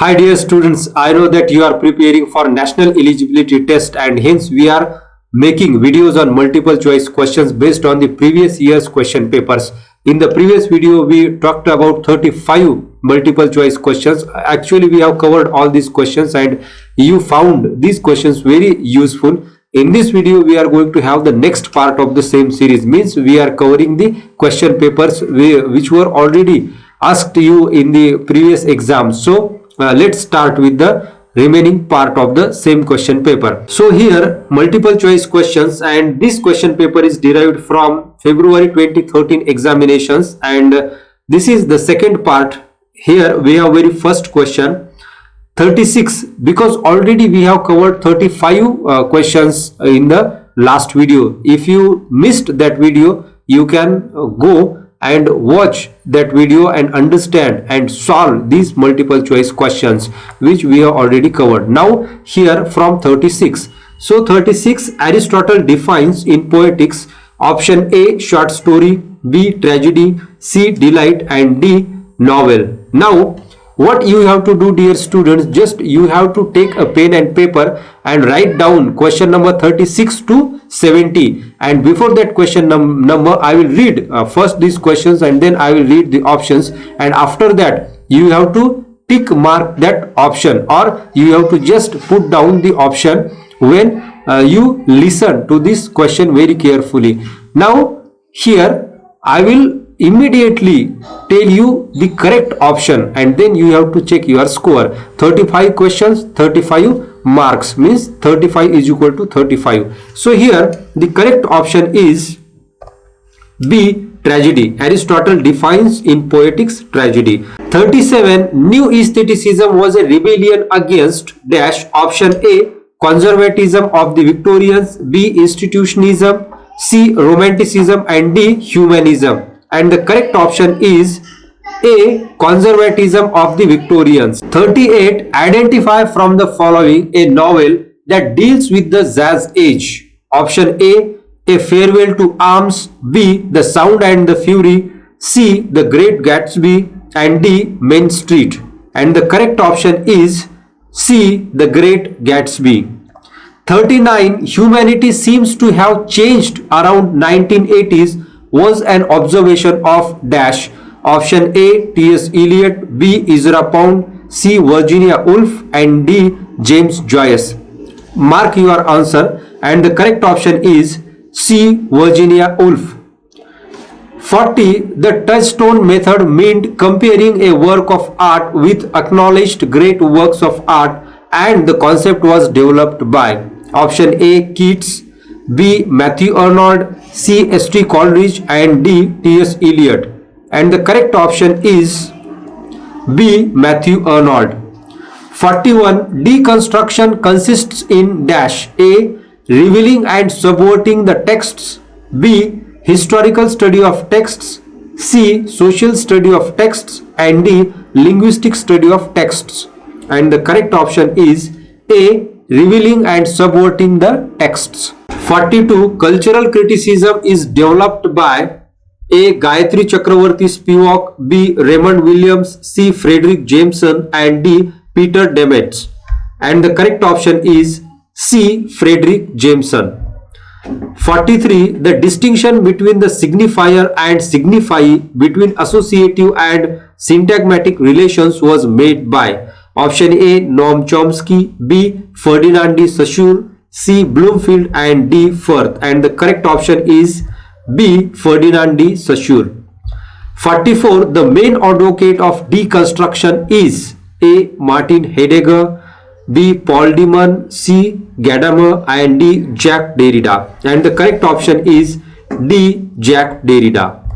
Hi dear students, I know that you are preparing for national eligibility test and hence we are making videos on multiple choice questions based on the previous year's question papers. In the previous video, we talked about 35 multiple choice questions. Actually, we have covered all these questions and you found these questions very useful. In this video, we are going to have the next part of the same series. Means we are covering the question papers which were already asked you in the previous exam. So let's start with the remaining part of the same question paper. So here multiple choice questions, and this question paper is derived from February 2013 examinations, and this is the second part. Here we have very first question 36, because already we have covered 35 questions in the last video. If you missed that video, you can go and watch that video and understand and solve these multiple choice questions which we have already covered. Now here from 36. So 36, Aristotle defines in Poetics option A short story, B tragedy, C delight, and D novel. Now what you have to do, dear students, just you have to take a pen and paper and write down question number 36 to 70, and before that question number I will read first these questions and then I will read the options, and after that you have to tick mark that option, or you have to just put down the option when you listen to this question very carefully. Now here I will immediately tell you the correct option and then you have to check your score. 35 questions, 35 marks, means 35 is equal to 35. So here the correct option is B tragedy. Aristotle defines in Poetics tragedy. 37, new aestheticism was a rebellion against dash. Option A conservatism of the Victorians, B institutionalism, C romanticism, and D humanism. And the correct option is A conservatism of the Victorians. 38, identify from the following a novel that deals with the jazz age. Option A farewell to arms, B the sound and the fury, C the great Gatsby, and D Main Street. And the correct option is C the great Gatsby. 39, humanity seems to have changed around 1980s was an observation of dash. Option A T.S. Eliot, B Ezra Pound, C Virginia Woolf, and D James Joyce. Mark your answer, and the correct option is C Virginia Woolf. 40, the touchstone method meant comparing a work of art with acknowledged great works of art, and the concept was developed by option A Keats, B Matthew Arnold, C S.T. Coleridge, and D T.S. Eliot. And the correct option is B Matthew Arnold. 41, deconstruction consists in dash. A revealing and subverting the texts, B historical study of texts, C social study of texts, and D linguistic study of texts. And the correct option is A revealing and subverting the texts. 42, cultural criticism is developed by A Gayatri Chakravarti Spivak, B Raymond Williams, C Frederick Jameson, and D Peter Demetz. And the correct option is C Frederick Jameson. 43, the distinction between the signifier and signify, between associative and syntagmatic relations was made by option A Noam Chomsky, B Ferdinand de Saussure, C Bloomfield, and D Firth. And the correct option is B Ferdinand de Saussure. 44, the main advocate of deconstruction is A Martin Heidegger, B Paul Deman, C Gadamer, and D Jacques Derrida. And the correct option is D Jacques Derrida.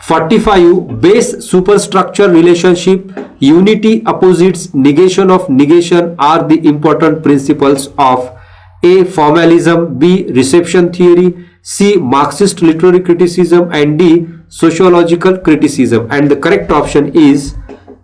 45, base-superstructure relationship, unity, opposites, negation of negation are the important principles of A formalism, B reception theory, C Marxist literary criticism, and D sociological criticism. And the correct option is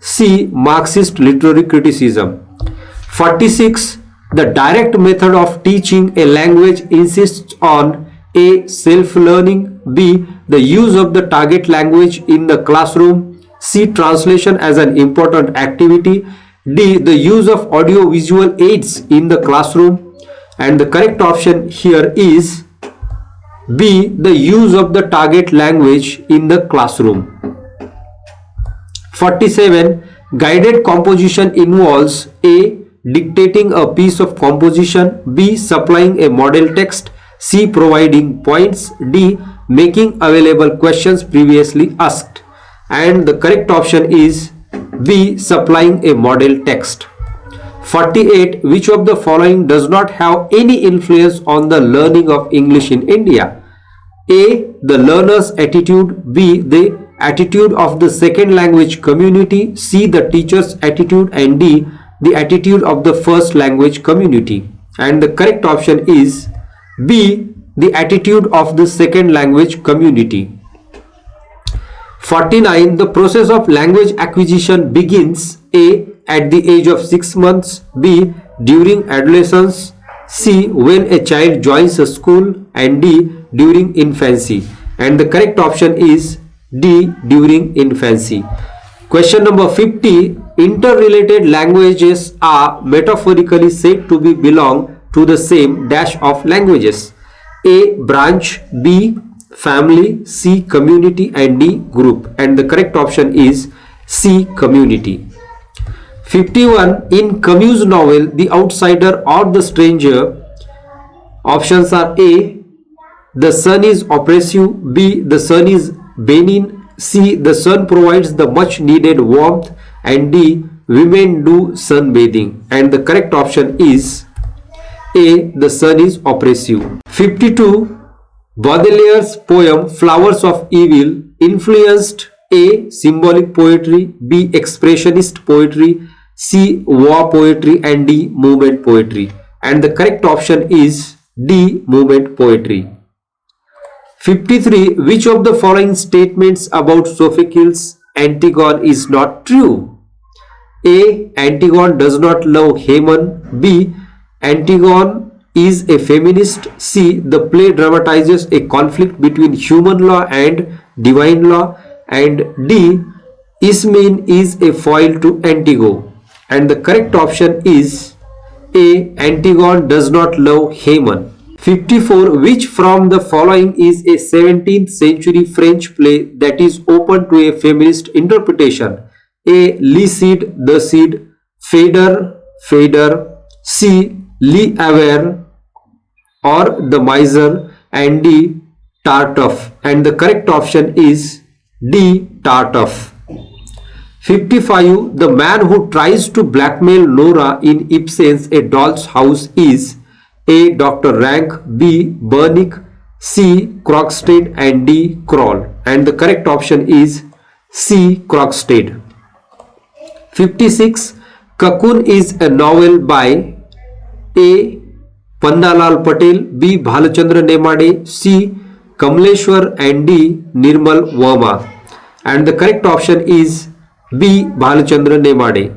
C Marxist literary criticism. 46, the direct method of teaching a language insists on A self-learning, B the use of the target language in the classroom, C translation as an important activity, D. The use of audio-visual aids in the classroom. And the correct option here is B. The use of the target language in the classroom. 47. Guided composition involves A. Dictating a piece of composition, B. Supplying a model text, C. Providing points, D. Making available questions previously asked. And the correct option is B. Supplying a model text. 48. Which of the following does not have any influence on the learning of English in India? A. The learner's attitude, B. The attitude of the second language community, C. The teacher's attitude, and D. The attitude of the first language community. And the correct option is B. The attitude of the second language community. 49. The process of language acquisition begins A. At the age of 6 months, B. During adolescence, C. When a child joins a school, and D. During infancy. And the correct option is D. During infancy. Question number 50. Interrelated languages are metaphorically said to belong to the same dash of languages. A. Branch, B. Family, C. Community, and D. Group. And the correct option is C. Community. 51. In Camus' novel The Outsider or the Stranger, options are A. The sun is oppressive, B. The sun is benign, C. The sun provides the much needed warmth, and D. Women do sunbathing. And the correct option is A. The sun is oppressive. 52. Baudelaire's poem Flowers of Evil influenced A. Symbolic poetry, B. Expressionist poetry, C. War poetry, and D. Movement poetry. And the correct option is D. Movement poetry. 53. Which of the following statements about Sophocles' Antigone is not true? A. Antigone does not love Haman, B. Antigone is a feminist, C. The play dramatizes a conflict between human law and divine law, and D. Isben is a foil to Antigone. And the correct option is A. Antigone does not love Haman. 54. Which from the following is a 17th century French play that is open to a feminist interpretation? A. Le Cid, The Cid, Fader, C. L'Avare or The Miser, and D. Tartuffe. And the correct option is D. Tartuffe. 55. The man who tries to blackmail Nora in Ibsen's A Doll's House is A. Dr. Rank, B. Bernick, C. Krogstad, and D. Kroll. And the correct option is C. Krogstad. 56. Cacoon is a novel by A. Pannalal Patel, B. Bhalachandra Nemade, C. Kamleshwar, and D. Nirmal Verma. And the correct option is B. Bhalachandra Nemade.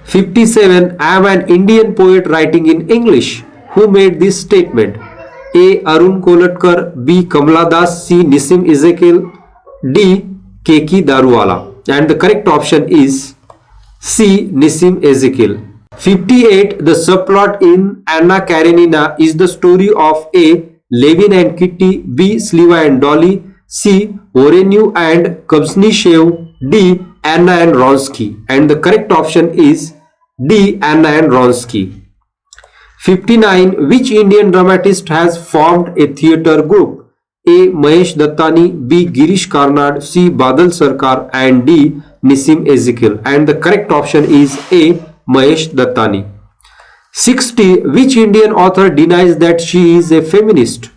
57. I am an Indian poet writing in English. Who made this statement? A. Arun Kolatkar, B. Kamala Das, C. Nissim Ezekiel, D. Keki Daruwala. And the correct option is C. Nissim Ezekiel. 58. The subplot in Anna Karenina is the story of A. Levin and Kitty, B. Sliwa and Dolly, C. Orenew and Kubsnishev, D. Anna and Ronsky. And the correct option is D. Anna and Ronsky. 59. Which Indian dramatist has formed a theatre group? A. Mahesh Dattani, B. Girish Karnad, C. Badal Sarkar, and D. Nissim Ezekiel. And the correct option is A. Mahesh Dattani. 60. Which Indian author denies that she is a feminist?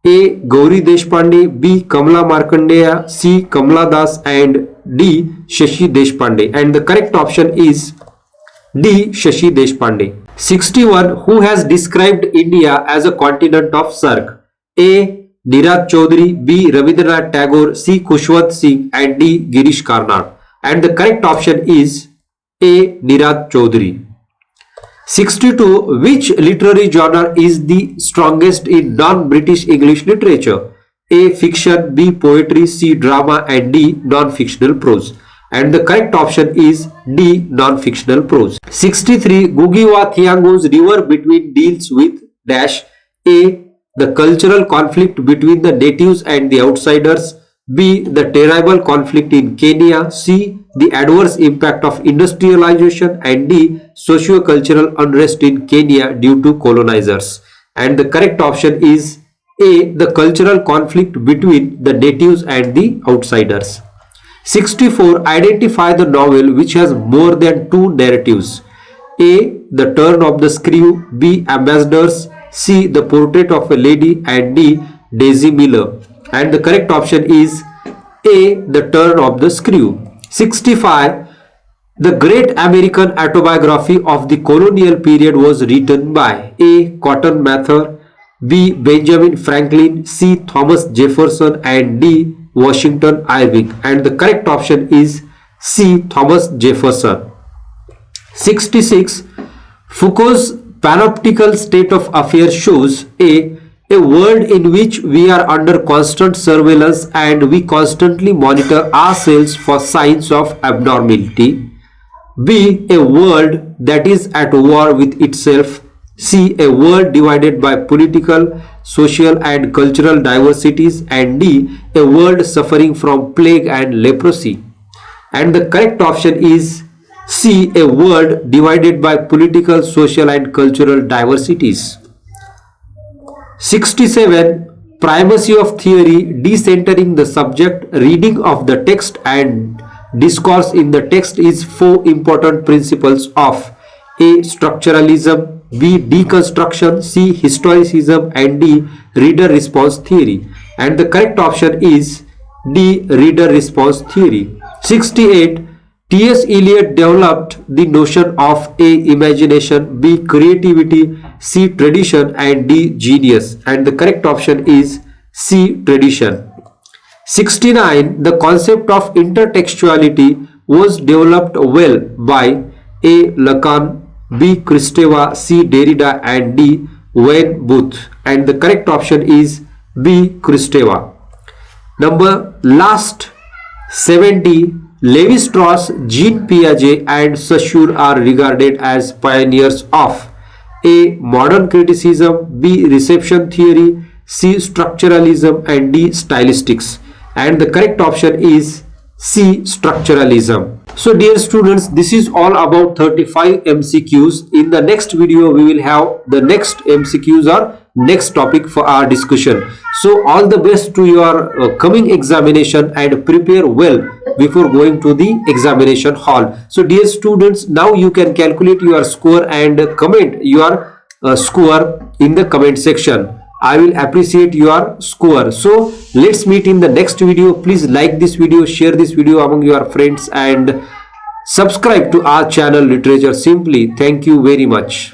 A. Gauri Deshpande, B. Kamala Markandeya, C. Kamala Das, and D. Shashi Deshpande. And the correct option is D. Shashi Deshpande. 61. Who has described India as a continent of Sark? A. Niraj Chaudhary, B. Rabindranath Tagore, C. Khushwant Singh, and D. Girish Karnad. And the correct option is A. Niraj Chaudhary. 62. Which literary genre is the strongest in non-British English literature? A. Fiction, B. Poetry, C. Drama, and D. Non-fictional prose. and the correct option is D. Non-fictional prose. 63. Ngugi wa Thiong'o's river between deals with dash A. The cultural conflict between the natives and the outsiders. B. The terrible conflict in Kenya. C. The adverse impact of industrialization. And D. Socio-cultural unrest in Kenya due to colonizers. And the correct option is A. The cultural conflict between the natives and the outsiders. 64. Identify the novel which has more than two narratives. A. The Turn of the Screw. B. Ambassadors. C. The Portrait of a Lady. And D. Daisy Miller. And the correct option is A. The Turn of the Screw. 65. The great American autobiography of the colonial period was written by A. Cotton Mather. B. Benjamin Franklin. C. Thomas Jefferson. And D. Washington Irving. And the correct option is C. Thomas Jefferson. 66. Foucault's panoptical state of affairs shows a world in which we are under constant surveillance and we constantly monitor ourselves for signs of abnormality. B. A world that is at war with itself. C. A world divided by political, social and cultural diversities. And D. A world suffering from plague and leprosy. And the correct option is C. A world divided by political, social and cultural diversities. 67. Primacy of theory, decentering the subject, reading of the text and discourse in the text is four important principles of A. Structuralism, B. Deconstruction, C. Historicism and D. Reader response theory. And the correct option is D. Reader response theory. 68. T.S. Eliot developed the notion of A. Imagination, B. Creativity, C. Tradition and D. Genius. And the correct option is C. Tradition. 69. The concept of intertextuality was developed well by A. Lacan, B. Kristeva, C. Derrida and D. Wayne Booth. And the correct option is B. Kristeva. Number last 70. Levi-Strauss, Jean Piaget and Saussure are regarded as pioneers of A. Modern criticism, B. Reception theory, C. Structuralism and D. Stylistics. And the correct option is C. Structuralism. So dear students, this is all about 35 MCQs. In the next video, we will have the next MCQs or next topic for our discussion. So all the best to your coming examination and prepare well before going to the examination hall. So dear students, now you can calculate your score and comment your score in the comment section. I will appreciate your score. So let's meet in the next video. Please like this video, share this video among your friends and subscribe to our channel Literature Simply. Thank you very much.